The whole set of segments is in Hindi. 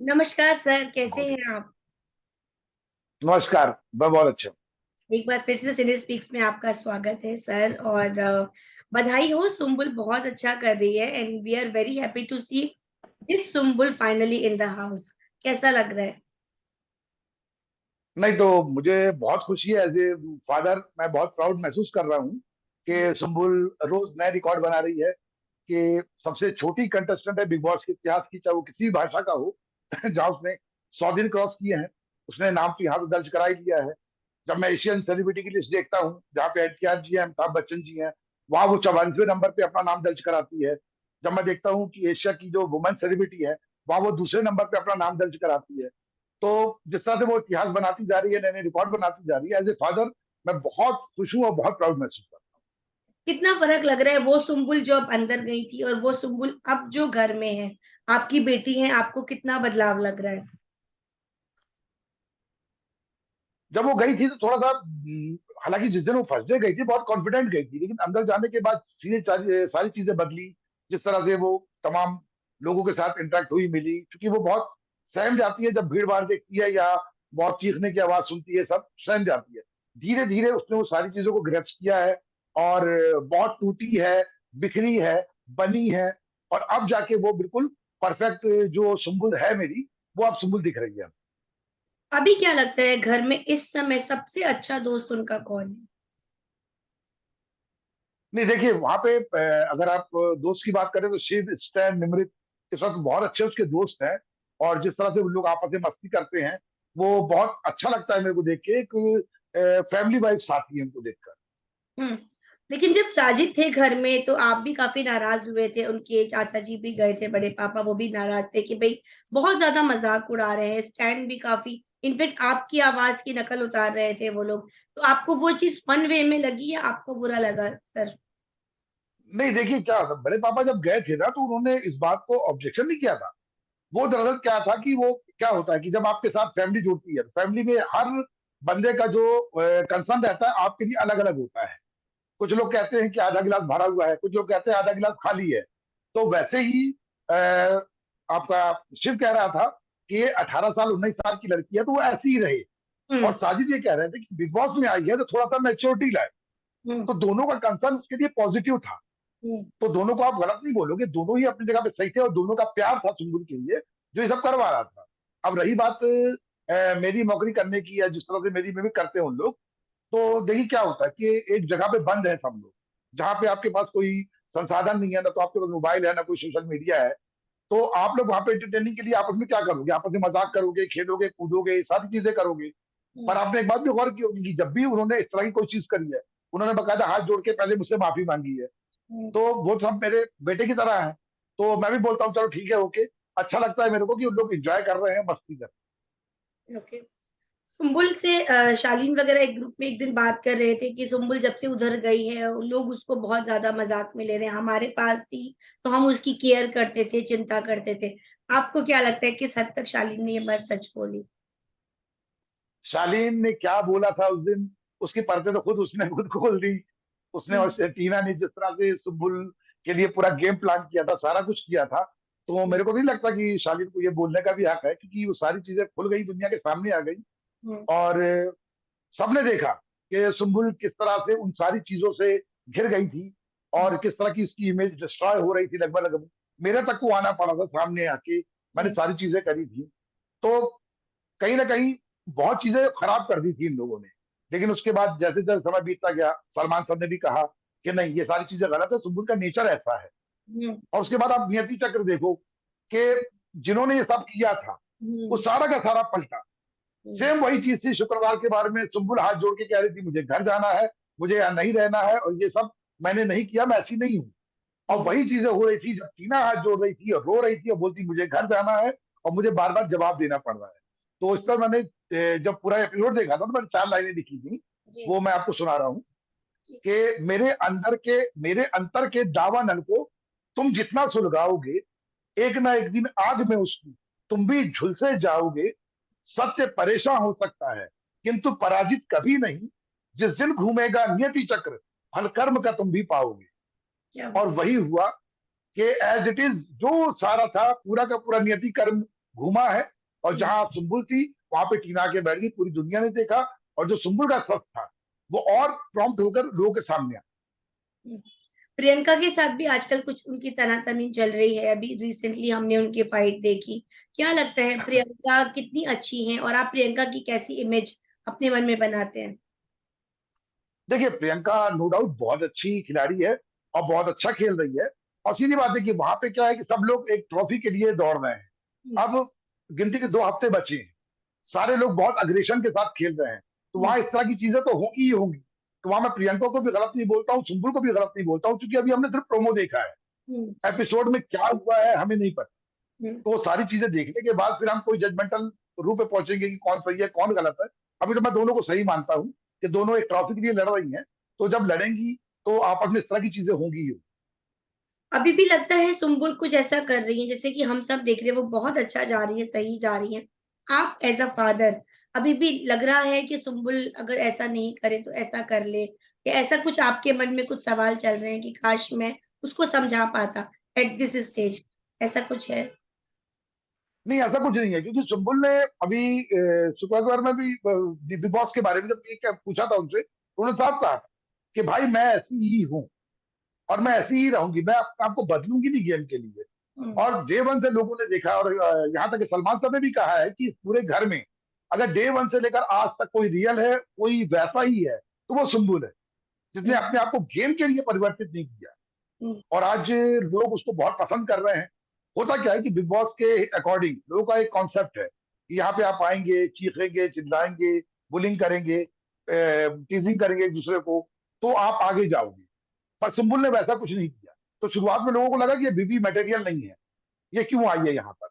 नमस्कार सर, कैसे बहुत हैं अच्छा। आप? नमस्कार। मैं बहुत अच्छा हूँ। एक बार फिर से सिने स्पीक्स में आपका स्वागत है सर। और बधाई हो, सुम्बुल बहुत अच्छा कर रही है and we are very happy to see this Sumbul finally in the house. कैसा लग रहा है? नहीं तो मुझे बहुत खुशी है, एज ए फादर मैं बहुत प्राउड महसूस कर रहा हूँ कि सुम्बुल रोज नए रिकॉर्ड बना रही है कि सबसे छोटी कंटेस्टेंट है बिग बॉस के इतिहास की, चाहे वो किसी भी भाषा का हो। जहाँ उसने 100 दिन क्रॉस किए हैं, उसने नाम तो यहाँ तो दर्ज करा ही लिया है। जब मैं एशियन सेलिब्रिटी की लिस्ट देखता हूँ जहाँ पे एनटीआर जी हैं, अमिताभ बच्चन जी हैं, वहां वो 44वें नंबर पे अपना नाम दर्ज कराती है। जब मैं देखता हूँ कि एशिया की जो वुमेन सेलिब्रिटी है, वहां वो दूसरे नंबर पे अपना नाम दर्ज कराती है। तो जिस तरह से वो इतिहास बनाती जा रही है, नए नए रिकॉर्ड बनाती जा रही है, एज ए फादर मैं बहुत खुश हूँ और बहुत प्राउड महसूस करता हूँ। कितना फर्क लग रहा है वो सुम्बुल जो अब अंदर गई थी और वो सुम्बुल अब जो घर में है, आपकी बेटी है, आपको कितना बदलाव लग रहा है? जब वो गई थी तो थोड़ा सा हालांकि जिस दिन वो फर्स्ट डे गई थी बहुत कॉन्फिडेंट गई थी, लेकिन अंदर जाने के बाद सीधे सारी सारी चीजें बदली। जिस तरह से वो तमाम लोगों के साथ इंटरेक्ट हुई, मिली, क्योंकि वो बहुत सहम जाती है जब भीड़ भाड़ देखती है या बहुत चीखने की आवाज सुनती है, सब सहम जाती है। धीरे धीरे उसने वो सारी चीजों को ग्रैप्स किया है और बहुत टूटी है, बिखरी है, बनी है, और अब जाके वो बिल्कुल परफेक्ट जो सुम्बुल है मेरी, वो अब सुम्बुल दिख रही है। अभी क्या लगता है घर में इस समय सबसे अच्छा दोस्त उनका कौन है? नहीं देखिए, वहां पे अगर आप दोस्त की बात करें तो शिव, स्टैन, निमृत इस वक्त बहुत अच्छे उसके दोस्त हैं। और जिस तरह से उन लोग आपस में मस्ती करते हैं, वो बहुत अच्छा लगता है मेरे को देख के। एक फैमिली वाइब साथी है उनको देखकर। हुँ। लेकिन जब साजिद थे घर में तो आप भी काफ़ी नाराज़ हुए थे, उनके चाचा जी भी गए थे, बड़े पापा वो भी नाराज़ थे कि भई बहुत ज़्यादा मज़ाक उड़ा रहे हैं, स्टैंड भी काफ़ी इनफैक्ट आपकी आवाज़ की नकल उतार रहे थे वो लोग। तो आपको वो चीज़ फन वे में लगी या आपको बुरा लगा सर? नहीं देखिए, क्या होता, बड़े पापा जब गए थे ना तो उन्होंने इस बात को ऑब्जेक्शन नहीं किया था। वो दरअसल क्या था कि वो क्या होता है कि जब आपके साथ फैमिली जुड़ती है, फैमिली में हर बंदे का जो कंसर्न रहता है आपके लिए अलग अलग होता है। कुछ लोग कहते हैं कि आधा गिलास भरा हुआ है, कुछ लोग कहते हैं आधा गिलास खाली है। तो वैसे ही आपका शिव कह रहा था कि ये 18 साल 19 साल की लड़की है तो वो ऐसी ही रहे। हुँ, और साजिद ये कह रहे थे कि बिग बॉस में आई है तो थोड़ा सा मैच्योरिटी लाए। हुँ, तो दोनों का कंसर्न उसके लिए पॉजिटिव था। हुँ, तो दोनों को आप गलत नहीं बोलोगे, दोनों ही अपनी जगह पे सही थे और दोनों का प्यार था सुंदर के लिए जो ये सब करवा रहा था। अब रही बात मेरी नौकरी करने की, या जिस तरह से मेरी में भी करते हैं उन लोग, तो देखिए क्या होता है कि एक जगह पे बंद है सब लोग, जहाँ पे आपके पास कोई संसाधन नहीं है, ना तो आपके पास मोबाइल है, ना कोई सोशल मीडिया है। तो आप लोग वहां पे एंटरटेनिंग के लिए आपस में क्या करोगे? आपस में मजाक करोगे, खेलोगे, कूदोगे, ये सारी चीजें करोगे। हुँ, पर आपने एक बात भी गौर की होगी कि जब भी उन्होंने इस तरह की कोई चीज करी है, उन्होंने बकायदा हाथ जोड़ के पहले मुझसे माफी मांगी है। हुँ, तो वो सब मेरे बेटे की तरह है। तो मैं भी बोलता हूँ चलो ठीक है, ओके। अच्छा लगता है मेरे को कि उन लोग एंजॉय कर रहे हैं, मस्ती कर ओके। सुम्बुल से शालीन वगैरह एक ग्रुप में एक दिन बात कर रहे थे कि सुम्बुल जब से उधर गई है लोग उसको बहुत ज्यादा मजाक में ले रहे हैं, हमारे पास थी तो हम उसकी केयर करते थे, चिंता करते थे। आपको क्या लगता है किस हद तक शालीन ने ये बात सच बोली? शालीन ने क्या बोला था उस दिन, उसकी परतें तो खुद उसने खुद खोल दी। उसने और हम्म, टीना ने जिस तरह से सुबुल के लिए पूरा गेम प्लान किया था, सारा कुछ किया था। तो हम्म, मेरे को नहीं लगता कि शालीन को ये बोलने का भी हक है, क्योंकि वो सारी चीजें खुल गई, दुनिया के सामने आ गई। हम्म, और सबने देखा कि सुम्बुल किस तरह से उन सारी चीजों से घिर गई थी और किस तरह की उसकी इमेज डिस्ट्रॉय हो रही थी लगभग लगभग। मेरे तक को आना पड़ा था सामने आके, मैंने हम्म, सारी चीजें करी थी। तो कहीं ना कहीं बहुत चीजें खराब कर दी थी इन लोगों ने। लेकिन उसके बाद जैसे जैसे समय बीतता गया, सलमान साहब ने भी कहा कि नहीं, ये सारी चीजें गलत है, सुम्बुल का नेचर ऐसा है। हम्म, और उसके बाद आप नियति चक्र देखो कि जिन्होंने ये सब किया था वो हम्म, सारा का सारा पलटा। हम्म, सेम वही चीज थी शुक्रवार के बारे में, सुम्बुल हाथ जोड़ के कह रही थी मुझे घर जाना है, मुझे यहाँ नहीं रहना है, और ये सब मैंने नहीं किया, मैं ऐसी नहीं हूँ। और हम्म, वही चीजें हो रही थी जब टीना हाथ जोड़ रही थी और रो रही थी और बोलती मुझे घर जाना है और मुझे बार बार जवाब देना पड़ रहा है। तो उस पर मैंने जब पूरा एपिसोड देखा था तो मैंने 4 लाइनें लिखी थी, जी, वो मैं आपको सुना रहा हूँ जी, कि मेरे अंतर के दावानल को तुम जितना सुलगाओगे, एक ना एक दिन आग में उसकी तुम भी झुलसे जाओगे। सत्य परेशान हो सकता है किंतु पराजित कभी नहीं। जिस दिन घूमेगा नियति चक्र, फल कर्म का तुम भी पाओगे। क्या और बात। वही हुआ कि एज इट इज जो सारा था पूरा का पूरा नियति कर्म घूमा है, और हम्म, जहां सुम्बुल थी वहां पे टीना आके बैठ गई, पूरी दुनिया ने देखा, और जो सुम्बुल का सच था वो और प्रॉम्प्ट होकर लोगों के सामने आया। हम्म। प्रियंका के साथ भी आजकल कुछ उनकी तनातनी चल रही है, अभी रिसेंटली हमने उनकी फाइट देखी। क्या लगता है प्रियंका कितनी अच्छी हैं, और आप प्रियंका की कैसी इमेज अपने मन में बनाते हैं? देखिए, प्रियंका नो डाउट बहुत अच्छी खिलाड़ी है और बहुत अच्छा खेल रही है। और सीधी बात है कि वहां पे क्या है कि सब लोग एक ट्रॉफी के लिए दौड़ रहे हैं। हम्म, अब गिनती के 2 हफ्ते बचे हैं, सारे लोग बहुत अग्रेशन के साथ खेल रहे हैं, तो हम्म, वहां इस तरह की चीजें तो होगी ही होंगी। तो वहां मैं प्रियंका को भी गलत नहीं बोलता हूँ, सुम्बुल को भी गलत नहीं बोलता हूँ, क्योंकि अभी हमने सिर्फ प्रोमो देखा है। हम्म, एपिसोड में क्या हुआ है हमें नहीं पता। हम्म। तो वो सारी चीजें देखने के बाद फिर हम कोई जजमेंटल रूप पे पहुंचेंगे कि कौन सही है कौन गलत है। अभी तो मैं दोनों को सही मानता हूँ कि दोनों एक ट्रॉफी के लिए लड़ रही हैं, तो जब लड़ेंगी तो आपस में इस तरह की चीजें होंगी ही। अभी भी लगता है सुम्बुल कुछ ऐसा कर रही है, जैसे कि हम सब देख रहे हैं वो बहुत अच्छा जा रही है, सही जा रही है। आप एज अ फादर, अभी भी लग रहा है कि सुम्बुल अगर ऐसा नहीं करे तो ऐसा कर ले, या ऐसा कुछ आपके मन में कुछ सवाल चल रहे हैं कि काश मैं उसको समझा पाता एट दिस स्टेज, ऐसा कुछ है? नहीं, ऐसा कुछ नहीं है, क्योंकि सुम्बुल ने अभी शुक्रवार में भी बिग बॉस के बारे में जब ये क्या पूछा था उनसे, तो उन्होंने साफ कहा था कि भाई मैं ऐसी ही हूँ और मैं ऐसी ही रहूंगी, मैं अपने आप को बदलूंगी नहीं गेम के लिए। हम्म, और डे वन से लोगों ने देखा, और यहाँ तक कि सलमान साहब ने भी कहा है कि इस पूरे घर में अगर डे वन से लेकर आज तक कोई रियल है, कोई वैसा ही है, तो वो सुम्बुल है, जिसने हम्म, अपने आप को गेम के लिए परिवर्तित नहीं किया। हम्म, और आज लोग उसको बहुत पसंद कर रहे हैं। होता क्या है कि बिग बॉस के अकॉर्डिंग लोगों का एक कॉन्सेप्ट है कि यहाँ पे आप आएंगे, चीखेंगे, चिल्लाएंगे, बुलिंग करेंगे, टीजिंग करेंगे एक दूसरे को, तो आप आगे जाओगे। पर सुम्बुल ने वैसा कुछ नहीं किया। तो शुरुआत में लोगों को लगा कि ये बीबी मटेरियल नहीं है, ये क्यों आई है यहाँ पर।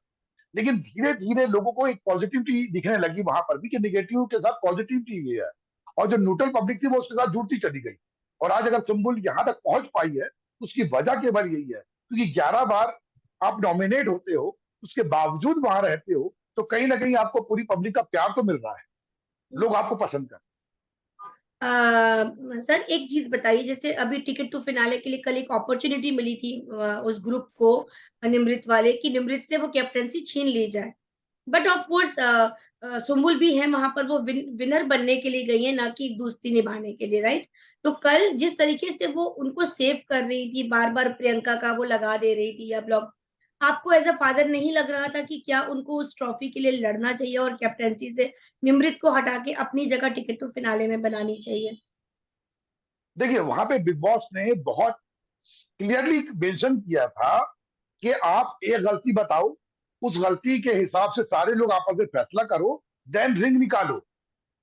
लेकिन धीरे धीरे लोगों को एक पॉजिटिविटी दिखने लगी वहां पर भी, कि निगेटिव के साथ पॉजिटिविटी भी है। और जो न्यूट्रल पब्लिक थी वो उसके साथ जुड़ती चली गई। और आज अगर सुम्बुल यहाँ तक पहुंच पाई है तो उसकी वजह केवल यही है, क्योंकि 11 बार आप नॉमिनेट होते हो, उसके बावजूद वहां रहते हो, तो कहीं ना कहीं आपको पूरी पब्लिक का प्यार तो मिल रहा है, हम्म। लोग आपको पसंद कर। सर एक चीज बताइए, जैसे अभी टिकट टू फिनाले के लिए कल एक अपॉर्चुनिटी मिली थी उस ग्रुप को, निमृत वाले की, निमृत से वो कैप्टनसी छीन ली जाए। बट ऑफ कोर्स सुम्बुल भी है वहां पर, वो विनर बनने के लिए गई है, ना कि एक दोस्ती निभाने के लिए, राइट? तो कल जिस तरीके से वो उनको सेव कर रही थी, बार बार प्रियंका का वो लगा दे रही थी या ब्लॉक, आपको एज अ फादर नहीं लग रहा था कि क्या उनको उस ट्रॉफी के लिए लड़ना चाहिए और कैप्टनसी से निमृत को हटा के अपनी जगह टिकट टू फिनाले में बनानी चाहिए? देखिए, वहां पे बिग बॉस ने बहुत क्लियरली मेंशन किया था कि आप एक गलती बताओ, उस गलती के हिसाब से सारे लोग आपस में फैसला करो, देन रिंग निकालो।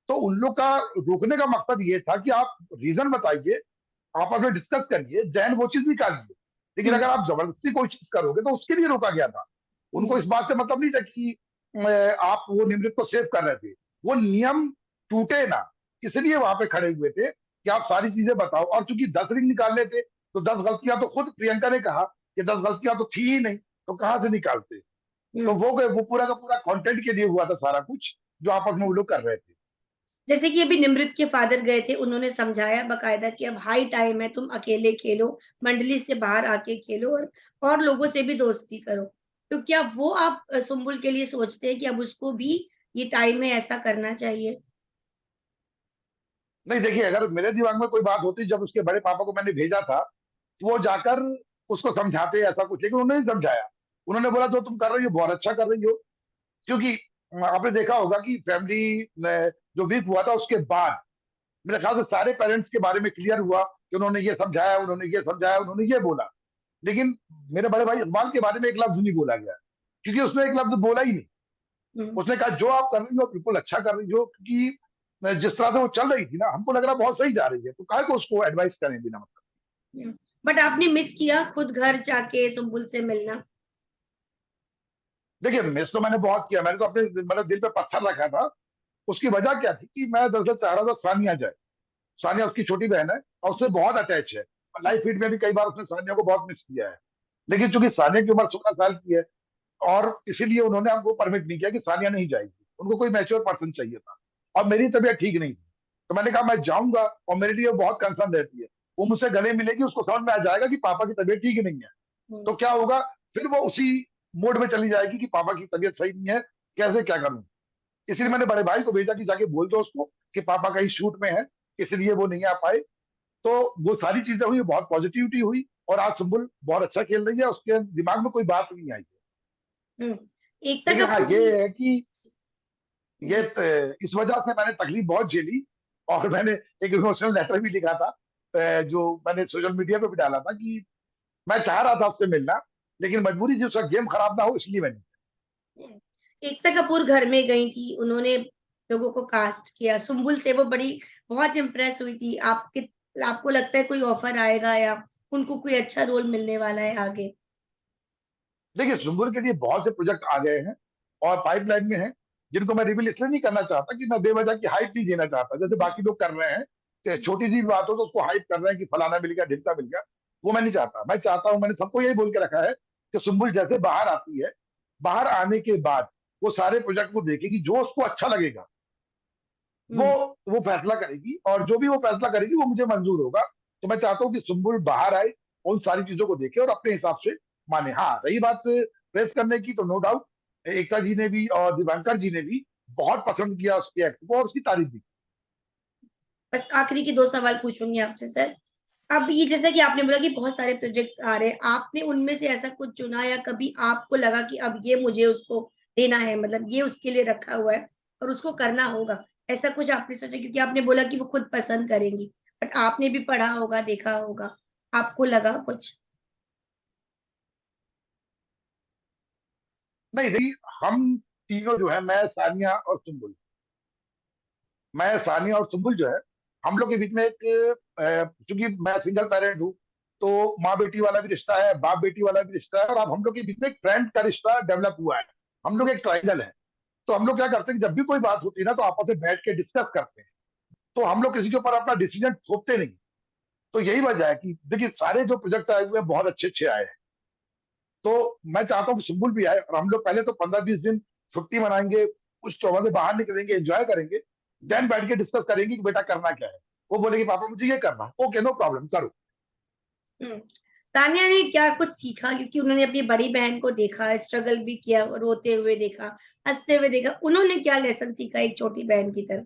तो उन लोग का रोकने का मकसद ये था कि आप रीजन बताइए, आपस में डिस्कस करिए, देन वो चीज निकालिए। लेकिन हम्म, अगर आप जबरदस्ती कोई चीज करोगे तो उसके लिए रोका गया था। उनको हम्म, इस बात से मतलब नहीं था कि आप वो निमृत को सेव कर रहे थे। वो नियम टूटे ना, इसलिए वहां पे खड़े हुए थे कि आप सारी चीजें बताओ। और चूंकि 10 रिंग निकालने थे, तो 10 गलतियां तो खुद प्रियंका ने कहा कि 10 गलतियां तो थी ही नहीं, तो कहाँ से निकालते। तो हम्म। वो पूरा का पूरा कंटेंट के लिए हुआ था सारा कुछ, जो आपस में वो लोग कर रहे थे। जैसे कि अभी निमृत के फादर गए थे, उन्होंने समझाया बकायदा कि अब हाई टाइम है, तुम अकेले खेलो, मंडली से बाहर आके खेलो, और लोगों से भी दोस्ती करो। तो क्या वो आप सुम्बुल के लिए सोचते हैं कि अब उसको भी ये टाइम में ऐसा करना चाहिए? नहीं, देखिए, अगर मेरे दिमाग में कोई बात होती, जब उसके बड़े पापा को मैंने भेजा था, तो वो जाकर उसको समझाते ऐसा कुछ, लेकिन उन्होंने नहीं समझाया। उन्होंने बोला जो तुम कर रही हो बहुत अच्छा कर रही हो। क्योंकि आपने देखा होगा कि फैमिली जो वीक हुआ था उसके बाद मेरे ख्याल से सारे पेरेंट्स के बारे में क्लियर हुआ कि उन्होंने ये समझाया, उन्होंने ये समझाया, उन्होंने ये बोला। लेकिन मेरे बड़े भाई इकबाल के बारे में एक लफ्ज नहीं बोला गया, क्योंकि उसने एक लफ्ज बोला ही नहीं। हम्म। उसने कहा जो आप कर रही हो बिल्कुल अच्छा कर रही हो, क्योंकि जिस तरह से वो चल रही थी ना, हमको लग रहा बहुत सही जा रही है, तो काहे को उसको एडवाइस करें बिना मतलब। बट आपने मिस किया खुद घर जाके सुम्बुल से मिलना? देखिए, मिस तो मैंने बहुत किया, मैंने तो अपने मतलब दिल पे पत्थर रखा था। उसकी वजह क्या थी कि मैं दरअसल चाह रहा था सानिया जाए। सानिया उसकी छोटी बहन है और उससे बहुत अटैच है। लाइफ फीड में भी कई बार उसने सानिया को बहुत मिस किया है। लेकिन चूंकि सानिया की उम्र 16 साल की है, और इसीलिए उन्होंने हमको परमिट नहीं किया कि सानिया नहीं जाएगी, उनको कोई मैच्योर पर्सन चाहिए था। और मेरी तबीयत ठीक नहीं थी, तो मैंने कहा मैं जाऊंगा, और मेरे लिए बहुत कंसर्न रहती है। वो मुझसे गले मिलेगी, उसको समझ में आ जाएगा कि पापा की तबीयत ठीक नहीं है। हम्म, तो क्या होगा, फिर वो उसी मोड में चली जाएगी कि पापा की तबीयत सही नहीं है, कैसे क्या करूं। इसलिए मैंने बड़े भाई को भेजा कि जाके बोल दो उसको कि पापा कहीं शूट में है, इसलिए वो नहीं आ पाए। तो वो सारी चीजें हुई, बहुत पॉजिटिविटी हुई, और आज सुम्बुल बहुत अच्छा खेल रही है, उसके दिमाग में कोई बात नहीं आई है। हम्म। एकता लेकिन हाँ, कपूर की। ये है कि ये जी। इस वजह से मैंने तकलीफ बहुत झेली, और मैंने एक इमोशनल लेटर भी लिखा था, जो मैंने सोशल मीडिया पे भी डाला था कि मैं चाह रहा था उससे मिलना, लेकिन मजबूरी थी, उसका गेम खराब ना हो इसलिए मैंने। हम्म। एकता कपूर घर में गई थी, उन्होंने लोगों को कास्ट किया सुम्बुल से, वो बड़ी बहुत इम्प्रेस हुई थी। आपको लगता है कोई ऑफर आएगा या उनको कोई अच्छा रोल मिलने वाला है आगे? देखिए, सुम्बुल के लिए बहुत से प्रोजेक्ट आ गए हैं और पाइपलाइन में हैं, जिनको मैं रिवील इसलिए नहीं करना चाहता कि मैं बेवजह की हाइप नहीं देना चाहता, जैसे बाकी लोग कर रहे हैं कि छोटी सी बात हो तो उसको हाइप कर रहे हैं कि फलाना मिल गया, ढिमका मिल गया। वो मैं नहीं चाहता। मैं चाहता हूं, मैंने सबको यही बोल के रखा है कि सुम्बुल जैसे बाहर आती है, बाहर आने के बाद वो सारे प्रोजेक्ट को देखेगी, जो उसको अच्छा लगेगा वो हम्म। वो फैसला करेगी, और जो भी वो फैसला करेगी वो मुझे मंजूर होगा। तो मैं चाहता हूँ कि सुम्बुल बाहर आए, उन सारी चीजों को देखे और अपने हिसाब से माने। हाँ, रही बात प्रेस करने की, तो नो डाउट एकता जी ने भी और दिवाकर जी ने भी बहुत पसंद किया उसके एक्ट को और उसकी तारीफ भी। बस आखिरी के 2 सवाल पूछूंगी आपसे सर। अब ये जैसा कि आपने बोला कि बहुत सारे प्रोजेक्ट्स आ रहे हैं, आपने उनमें से ऐसा कुछ चुना या कभी आपको लगा कि अब ये मुझे उसको देना है, मतलब ये उसके लिए रखा हुआ है और उसको करना होगा, ऐसा कुछ आपने सोचा? क्योंकि आपने बोला कि वो खुद पसंद करेंगी, बट आपने भी पढ़ा होगा, देखा होगा, आपको लगा कुछ? नहीं नहीं, हम तीनों जो है, मैं, सानिया और सुम्बुल, मैं, सानिया और सुम्बुल जो है, हम लोग के बीच में एक चूंकि मैं सिंगल पेरेंट हूँ, तो माँ बेटी वाला भी रिश्ता है, बाप बेटी वाला भी रिश्ता है, और अब हम लोग के बीच में एक फ्रेंड का रिश्ता डेवलप हुआ है। हम लोग एक ट्राइंगल है। तो हम लोग क्या करते हैं कि जब भी कोई बात होती है ना, तो आपस में बैठ के डिस्कस करते हैं। तो हम लोग किसी के ऊपर अपना डिसीजन थोपते नहीं। तो यही वजह है कि देखिए, सारे जो प्रोजेक्ट आए हुए हैं बहुत अच्छे अच्छे आए हैं। तो मैं चाहता हूँ कि सुम्बुल भी आए, और हम लोग पहले तो 15-20 दिन छुट्टी मनाएंगे, कुछ चौबा से बाहर निकलेंगे, एंजॉय करेंगे, देन बैठ के डिस्कस करेंगे कि बेटा करना क्या है। वो बोलेगी पापा मुझे ये करना है, ओके नो प्रॉब्लम, करो। हम्म। तान्या ने क्या कुछ सीखा? क्योंकि उन्होंने अपनी बड़ी बहन को देखा, स्ट्रगल भी किया, रोते हुए देखा, हंसते हुए देखा, उन्होंने क्या लेसन सीखा एक छोटी बहन की तरह?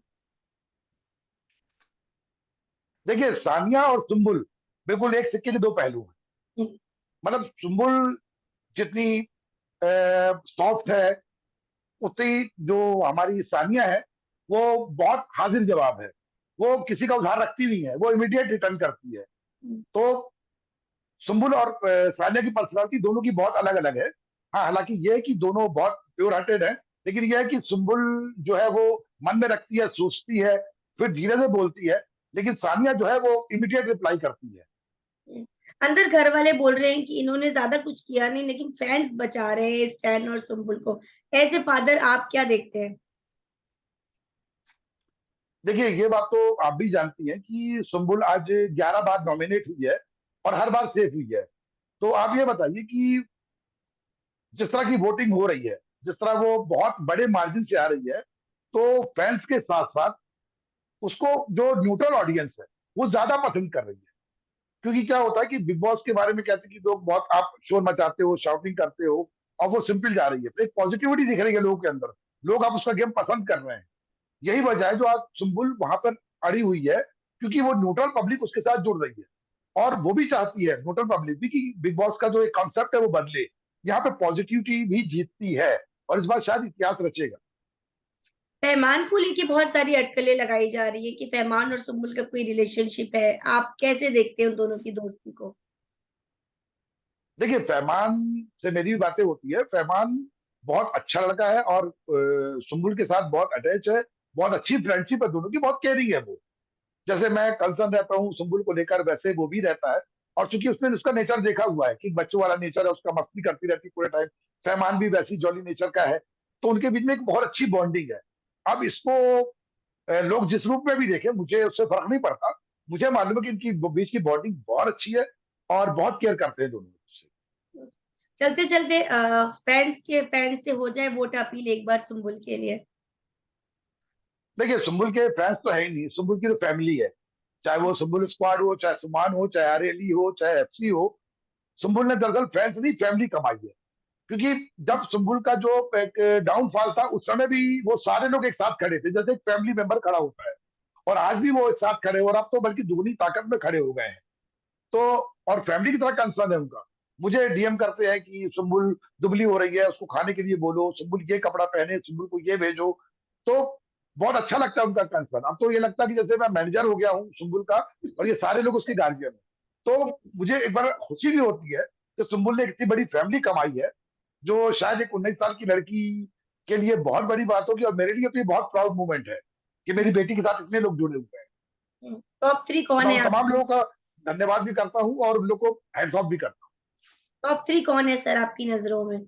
देखिए, सानिया और सुम्बुल बिल्कुल एक सिक्के के दो पहलू हैं। हम्म। मतलब सुम्बुल जितनी सॉफ्ट है, उतनी जो हमारी सानिया है वो बहुत हाजिर जवाब है। वो किसी का उधार रखती नहीं है, वो इमीडिएट रिटर्न करती है। तो सुम्बुल और सानिया की पर्सनालिटी दोनों की बहुत अलग अलग है। हाँ, हालांकि ये है कि दोनों बहुत प्योर हार्टेड है, लेकिन यह है कि सुम्बुल जो है वो मन में रखती है, सोचती है, फिर धीरे से बोलती है। लेकिन सानिया जो है वो इमीडिएट रिप्लाई करती है। अंदर घर वाले बोल रहे हैं कि इन्होंने ज्यादा कुछ किया नहीं, लेकिन फैंस बचा रहे हैं स्टैन और सुम्बुल को। एज ए फादर आप क्या देखते हैं? देखिए, ये बात तो आप भी जानती हैं कि सुम्बुल आज 11 बार नॉमिनेट हुई है और हर बार सेफ हुई है। तो आप ये बताइए कि जिस तरह की वोटिंग हो रही है, जिस तरह वो बहुत बड़े मार्जिन से आ रही है, तो फैंस के साथ साथ उसको जो न्यूट्रल ऑडियंस है वो ज्यादा पसंद कर रही है। क्योंकि क्या होता है कि बिग बॉस के बारे में कहते हैं कि लोग बहुत, आप शोर मचाते हो, शाउटिंग करते हो, और वो सिंपल जा रही है, तो एक पॉजिटिविटी दिख रही है लोगों के अंदर। लोग आप उसका गेम पसंद कर रहे हैं। यही वजह है जो आज सुम्बुल वहां पर अड़ी हुई है, क्योंकि वो न्यूट्रल पब्लिक उसके साथ जुड़ रही है, और वो भी चाहती है न्यूट्रल पब्लिक भी कि बिग बॉस का जो एक कॉन्सेप्ट है वो बदले। यहाँ पे पॉजिटिविटी भी जीतती है, और इस बार शायद इतिहास रचेगा। फहमान को लेके बहुत सारी अटकलें लगाई जा रही है कि फहमान और सुम्बुल का कोई रिलेशनशिप है, आप कैसे देखते हैं उन दोनों की दोस्ती को? देखिए, फैमान से मेरी भी बातें होती है। फैमान बहुत अच्छा लड़का है, और सुम्बुल के साथ बहुत अटैच है। बहुत अच्छी फ्रेंडशिप है दोनों की, बहुत केयरिंग है वो। जैसे मैं कंसर्न रहता हूँ सुम्बुल को लेकर, वैसे वो भी रहता है। और चूंकि उसने उसका नेचर देखा हुआ है कि बच्चों वाला नेचर है उसका, मस्ती करती रहती है पूरे टाइम। फैमान भी वैसी जॉली नेचर का है। तो उनके बीच में एक बहुत अच्छी बॉन्डिंग है। अब इसको लोग जिस रूप में भी देखें, मुझे उससे फर्क नहीं पड़ता। मुझे मालूम है कि इनकी बीच की बॉन्डिंग बहुत अच्छी है, और बहुत केयर करते हैं दोनों से। चलते चलते फैंस से हो जाए वोट अपील एक बार सुम्बुल के लिए। देखिए, सुम्बुल के फैंस तो है ही नहीं, सुम्बुल की तो फैमिली है। चाहे वो सुम्बुल स्क्वाड हो, चाहे सुमान हो, चाहे आरेली हो, चाहे एफसी हो। सुम्बुल ने दरअसल फैंस नहीं, फैमिली कमाई है। क्योंकि जब सुम्बुल का जो डाउनफॉल था उस समय भी वो सारे लोग एक साथ खड़े थे, जैसे एक फैमिली मेंबर खड़ा होता है, और आज भी वो एक साथ खड़े, और अब तो बल्कि दुगनी ताकत में खड़े हो गए हैं। तो और फैमिली की तरह कंसर्न है उनका। मुझे डीएम करते हैं कि सुम्बुल दुबली हो रही है, उसको खाने के लिए बोलो, सुम्बुल ये कपड़ा पहने, सुम्बुल को ये भेजो। तो बहुत अच्छा लगता है उनका कंसर्न। अब तो ये लगता है कि जैसे मैं मैनेजर हो गया हूँ सुम्बुल का, और ये सारे लोग उसकी गार्जियन है। तो मुझे एक बार खुशी भी होती है कि सुम्बुल ने इतनी बड़ी फैमिली कमाई है, जो शायद एक 19 साल की लड़की के लिए बहुत बड़ी बात होगी, और मेरे लिए तो ये बहुत प्राउड मोमेंट है कि मेरी बेटी के साथ इतने लोग जुड़े हुए हैं। टॉप 3 तो कौन मैं है उन तमाम आपकी? लोगों का धन्यवाद भी करता हूँ और उन लोग को हैंड्स ऑफ भी करता हूँ। टॉप 3 कौन है सर आपकी नज़रों में?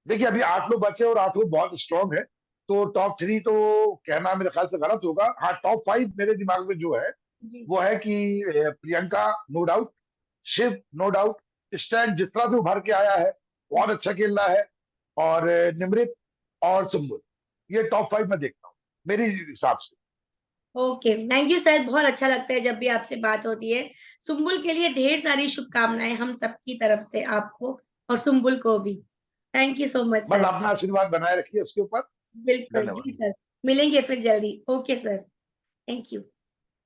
देखिए, अभी 8 लोग बचे और 8 लोग बहुत स्ट्रांग है, तो टॉप 3 तो कहना मेरे ख्याल से गलत होगा। हाँ, टॉप 5 मेरे दिमाग में जो है जी। वो है कि Priyanka no doubt, Shiv no doubt, Stan जिस तरह से उभर के आया है बहुत अच्छा खेल रहा है, और निमृत और सुम्बुल, ये टॉप 5 में देखता हूँ मेरे हिसाब से। ओके, थैंक यू सर, बहुत अच्छा लगता है जब भी आपसे बात होती है। सुम्बुल के लिए ढेर सारी शुभकामनाएँ हम सबकी तरफ से आपको और सुम्बुल को भी। थैंक यू सो मच बस सर। अपना आशीर्वाद बनाए रखिए उसके ऊपर। बिल्कुल, धन्यवाद। जी सर। मिलेंगे फिर जल्दी। Okay sir, thank you.